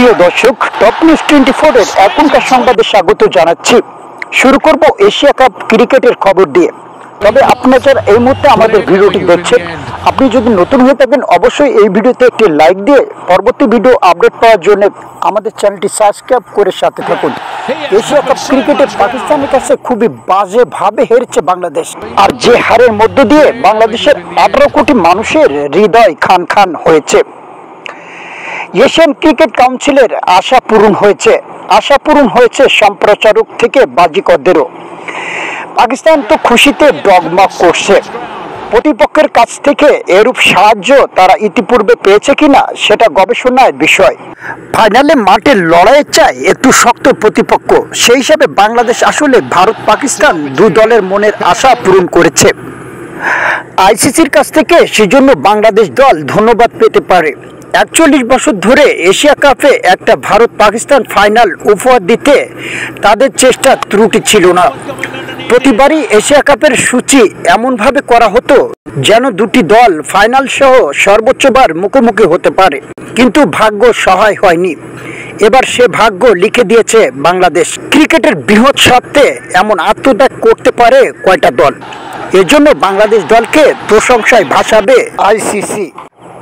প্রিয় দর্শক, top news 24 এর এখনকার সংবাদে স্বাগত জানাচ্ছি। শুরু করব এশিয়া কাপ ক্রিকেটের খবর দিয়ে। তবে আপনারা যারা এই মুহূর্তে আমাদের ভিডিওটি দেখছেন, আপনি যদি নতুন হয়ে থাকেন অবশ্যই এই ভিডিওতে একটি লাইক দিয়ে পরবর্তী ভিডিও আপডেট পাওয়ার জন্য আমাদের চ্যানেলটি সাবস্ক্রাইব করে সাথে থাকুন। এশিয়া কাপ ক্রিকেটে পাকিস্তানের কাছে খুবই বাজেভাবে হেরেছে বাংলাদেশ, আর যে হারের মধ্য দিয়ে বাংলাদেশের 18 কোটি মানুষের হৃদয় খান খান হয়েছে। এশিয়ান ক্রিকেট কাউন্সিলের আশা পূরণ হয়েছে সম্প্রচারক থেকে বাজিকরদেরও। পাকিস্তান তো খুশিতে ডগমগ করছে। প্রতিপক্ষের কাছ থেকে এরূপ সাহায্য তারা ইতিপূর্বে পেয়েছে কিনা সেটা গবেষণার বিষয়। ফাইনালে মাঠের লড়াইয়ে চায় একটু শক্ত প্রতিপক্ষ। সেই হিসাবে বাংলাদেশ আসলে ভারত পাকিস্তান দু দলের মনের আশা পূরণ করেছে। আইসিসির কাছ থেকে সেজন্য বাংলাদেশ দল ধন্যবাদ পেতে পারে। 41 বছর ধরে এশিয়া কাপে একটা ভারত পাকিস্তান ফাইনাল উপহার দিতে তাদের চেষ্টা ত্রুটি ছিল না। প্রতিবারই এশিয়া কাপের সূচি এমনভাবে করা হতো যেন দুটি দল ফাইনাল সহ সর্বোচ্চবার মুখোমুখি হতে পারে, কিন্তু ভাগ্য সহায় হয়নি। এবার সে ভাগ্য লিখে দিয়েছে বাংলাদেশ। ক্রিকেটের বৃহৎ স্বার্থে এমন আত্মত্যাগ করতে পারে কয়টা দল? এজন্য বাংলাদেশ দলকে প্রশংসায় ভাসাবে আইসিসি।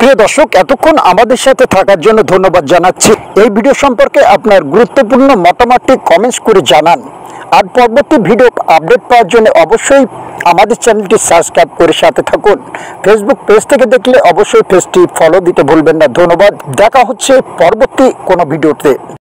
প্রিয় দর্শক, এতক্ষণ আমাদের সাথে থাকার জন্য ধন্যবাদ জানাচ্ছি। এই ভিডিও সম্পর্কে আপনার গুরুত্বপূর্ণ মতামতটি কমেন্টস করে জানান। আর পরবর্তী ভিডিও আপডেট পাওয়ার জন্য অবশ্যই আমাদের চ্যানেলটি সাবস্ক্রাইব করে সাথে থাকুন। ফেসবুক পেজ থেকে দেখলে অবশ্যই পেজটি ফলো দিতে ভুলবেন না। ধন্যবাদ। দেখা হচ্ছে পরবর্তী কোনো ভিডিওতে।